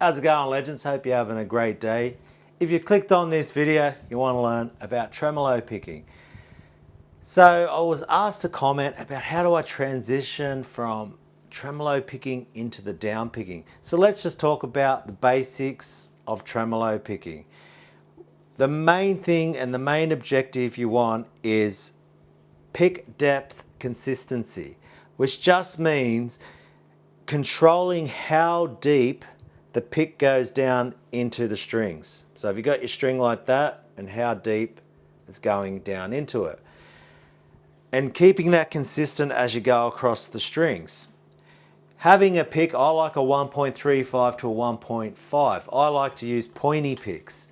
How's it going, legends? Hope you're having a great day. If you clicked on this video, you want to learn about tremolo picking. So I was asked to comment about how do I transition from tremolo picking into the down picking. So let's just talk about the basics of tremolo picking. The main thing and the main objective you want is pick depth consistency, which just means controlling how deep the pick goes down into the strings. So if you got your string like that, and how deep it's going down into it. And keeping that consistent as you go across the strings. Having a pick, I like a 1.35 to a 1.5. I like to use pointy picks.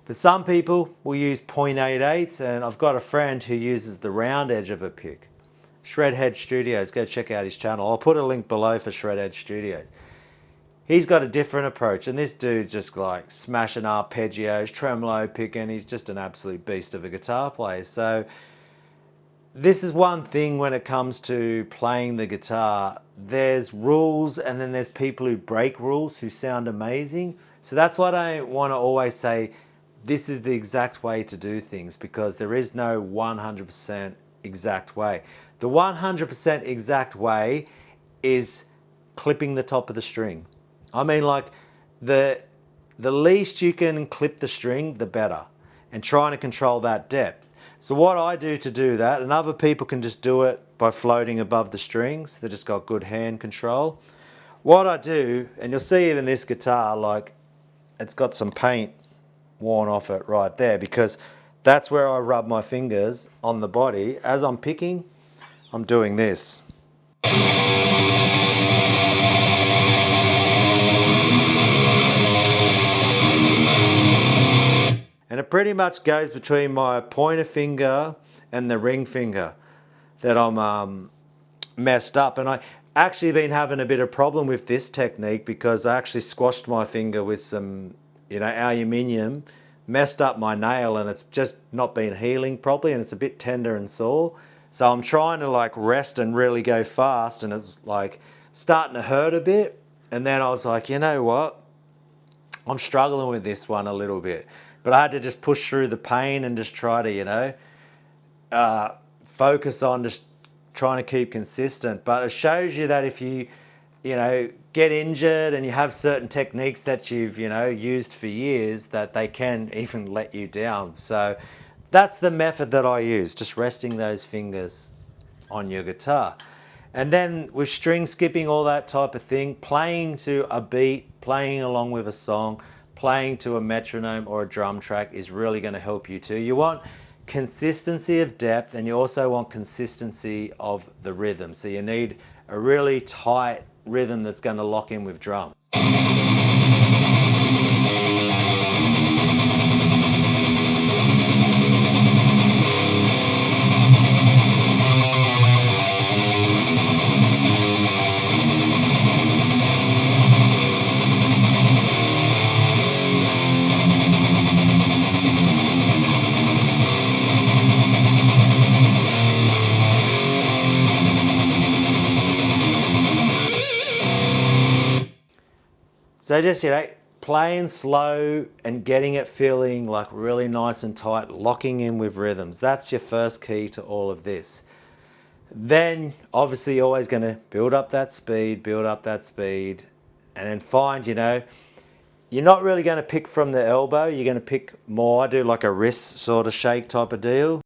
But some people will use 0.88, and I've got a friend who uses the round edge of a pick. Shredhead Studios, go check out his channel. I'll put a link below for Shredhead Studios. He's got a different approach, and this dude's just like smashing arpeggios, tremolo picking. He's just an absolute beast of a guitar player. So this is one thing when it comes to playing the guitar. There's rules, and then there's people who break rules who sound amazing. So that's why I want to always say this is the exact way to do things, because there is no 100% exact way. The 100% exact way is clipping the top of the string. I mean, like the least you can clip the string, the better, and trying to control that depth. So what I do to do that, and other people can just do it by floating above the strings. They just got good hand control. What I do, and you'll see even this guitar, like it's got some paint worn off it right there, because that's where I rub my fingers on the body. As I'm picking, I'm doing this. And it pretty much goes between my pointer finger and the ring finger that I'm messed up. And I actually been having a bit of problem with this technique, because I actually squashed my finger with some, aluminium, messed up my nail, and it's just not been healing properly, and it's a bit tender and sore. So I'm trying to like rest and really go fast, and it's like starting to hurt a bit. And then I was like, you know what? I'm struggling with this one a little bit. But I had to just push through the pain and just try to, focus on just trying to keep consistent. But it shows you that if you, get injured and you have certain techniques that you've, used for years, that they can even let you down. So that's the method that I use, just resting those fingers on your guitar. And then with string skipping, all that type of thing, playing to a beat, playing along with a song, playing to a metronome or a drum track is really going to help you too. You want consistency of depth, and you also want consistency of the rhythm. So you need a really tight rhythm that's going to lock in with drum. So just, playing slow and getting it feeling like really nice and tight, locking in with rhythms. That's your first key to all of this. Then obviously you're always going to build up that speed, and then find, you're not really going to pick from the elbow. You're going to pick more. I do like a wrist sort of shake type of deal.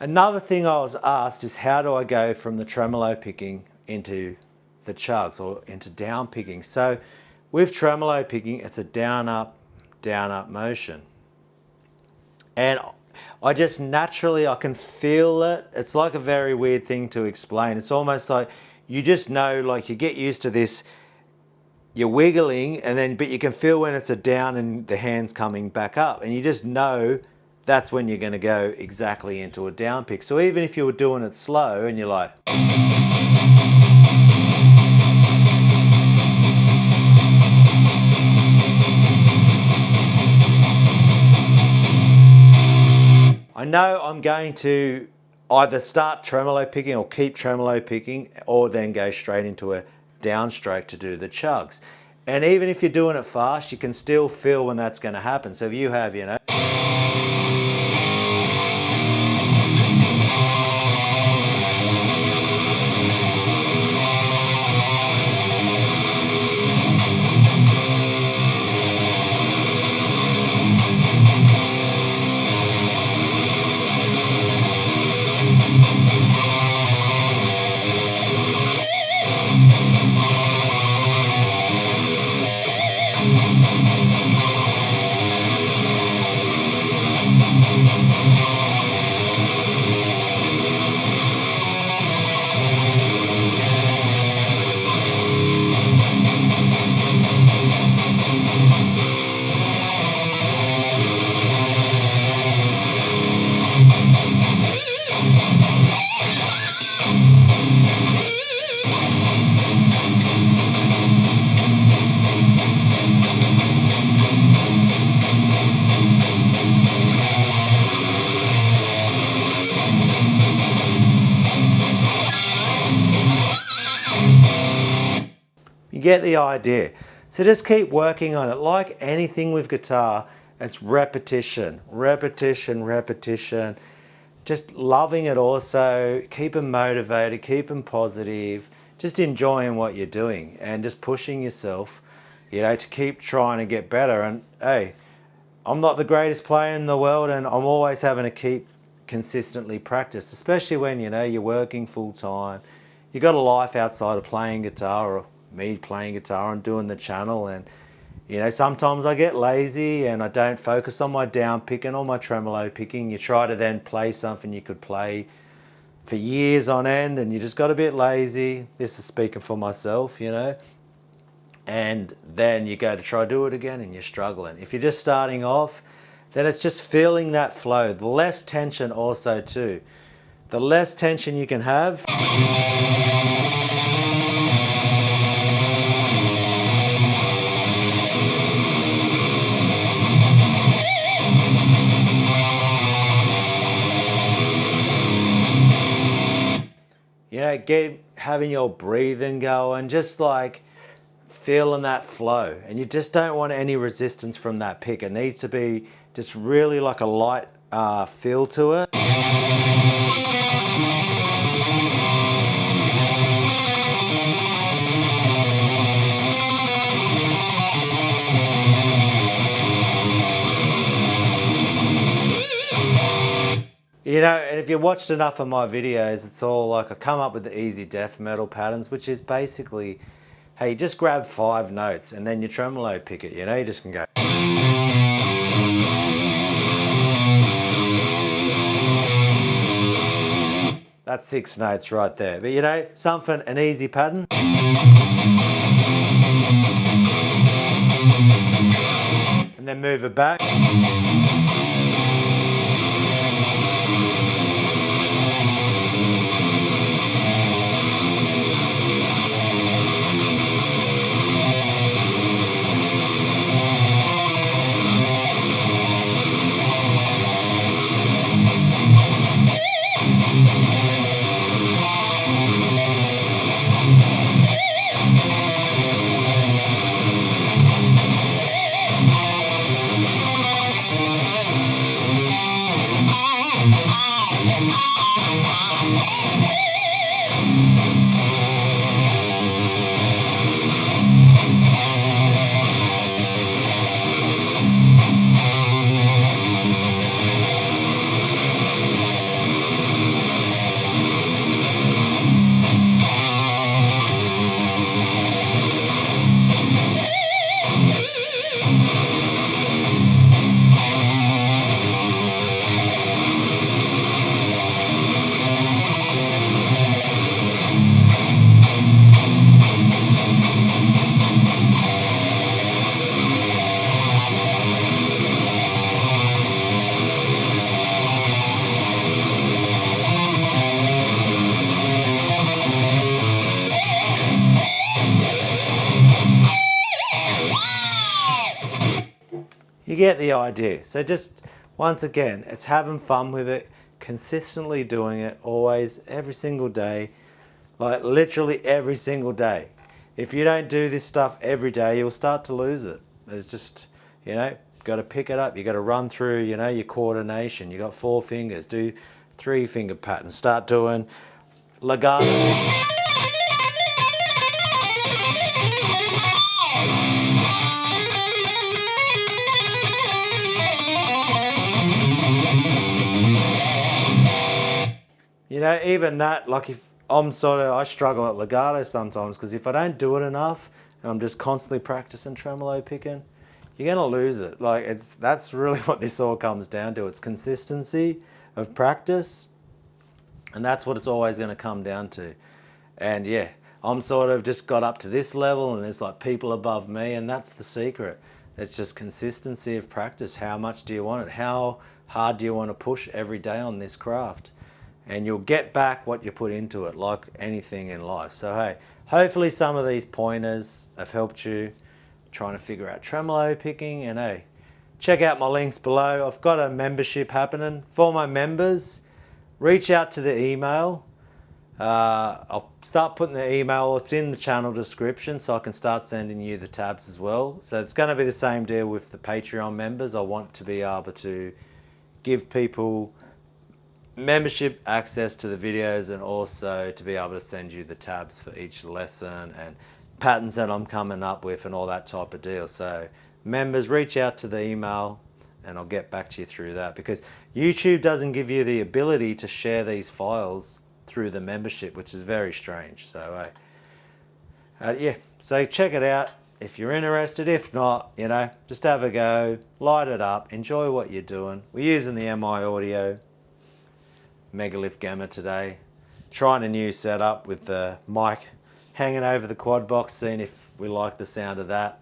Another thing I was asked is, how do I go from the tremolo picking into the chugs or into down picking? So with tremolo picking, it's a down up motion. And I just naturally, I can feel it. It's like a very weird thing to explain. It's almost like you just know, like you get used to this, you're wiggling, but you can feel when it's a down and the hand's coming back up. And you just know that's when you're going to go exactly into a down pick. So even if you were doing it slow and you're like, I know I'm going to either start tremolo picking or keep tremolo picking, or then go straight into a downstroke to do the chugs. And even if you're doing it fast, you can still feel when that's going to happen. So if you have, you know, you get the idea. So just keep working on it. Like anything with guitar, it's repetition, repetition, repetition. Just loving it also, keep them motivated, keep them positive, just enjoying what you're doing and just pushing yourself, you know, to keep trying to get better. And hey, I'm not the greatest player in the world, and I'm always having to keep consistently practice, especially when, you know, you're working full time. You've got a life outside of playing guitar, or me playing guitar and doing the channel. And, you know, sometimes I get lazy and I don't focus on my down picking or my tremolo picking. You try to then play something you could play for years on end, and you just got a bit lazy. This is speaking for myself, you know. And then you go to try to do it again and you're struggling. If you're just starting off, then it's just feeling that flow. The less tension also too. The less tension you can have, you know, having your breathing going, just like feeling that flow. And you just don't want any resistance from that pick. It needs to be just really like a light feel to it. You know, and if you watched enough of my videos, it's all like I come up with the easy death metal patterns, which is basically, hey, just grab 5 notes and then you tremolo pick it, you know, you just can go. That's 6 notes right there. But you know, something, an easy pattern. And then move it back. get the idea. So just, once again, it's having fun with it, consistently doing it, always, every single day, like literally every single day. If you don't do this stuff every day, you'll start to lose it. There's just, you know, got to pick it up. You got to run through, you know, your coordination. You got 4 fingers, do 3 finger patterns. Start doing legato. You know, even that, like if I struggle at legato sometimes, because if I don't do it enough and I'm just constantly practicing tremolo picking, you're going to lose it. Like that's really what this all comes down to. It's consistency of practice, and that's what it's always going to come down to. And yeah, I'm sort of just got up to this level, and there's like people above me, and that's the secret. It's just consistency of practice. How much do you want it? How hard do you want to push every day on this craft? And you'll get back what you put into it, like anything in life. So hey, hopefully some of these pointers have helped you trying to figure out tremolo picking. And hey, check out my links below. I've got a membership happening for my members. Reach out to the email. I'll start putting the email, it's in the channel description, so I can start sending you the tabs as well. So it's going to be the same deal with the Patreon members. I want to be able to give people membership access to the videos, and also to be able to send you the tabs for each lesson and patterns that I'm coming up with and all that type of deal. So members, reach out to the email and I'll get back to you through that, because YouTube doesn't give you the ability to share these files through the membership, which is very strange. So yeah, so check it out if you're interested. If not, you know, just have a go, light it up, enjoy what you're doing. We're using the MI Audio Megalift Gamma today, trying a new setup with the mic hanging over the quad box, seeing if we like the sound of that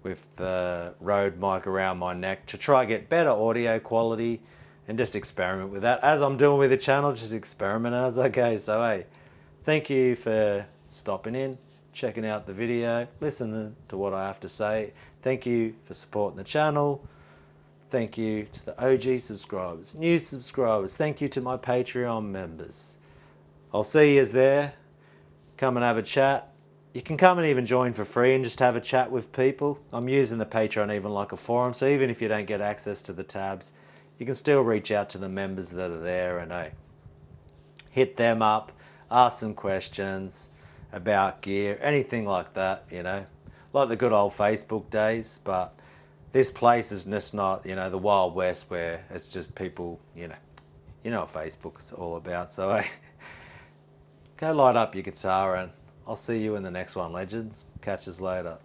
with the Rode mic around my neck, to try get better audio quality and just experiment with that, as I'm doing with the channel, just experiment as I go. So hey, thank you for stopping in, checking out the video, listening to what I have to say. Thank you for supporting the channel. Thank you to the OG subscribers, new subscribers. Thank you to my Patreon members. I'll see you there. Come and have a chat. You can come and even join for free and just have a chat with people. I'm using the Patreon even like a forum, so even if you don't get access to the tabs, you can still reach out to the members that are there and hit them up, ask some questions about gear, anything like that, you know, like the good old Facebook days. But this place is just not, you know, the Wild West where it's just people, you know what Facebook's all about. So go light up your guitar, and I'll see you in the next one, legends. Catch us later.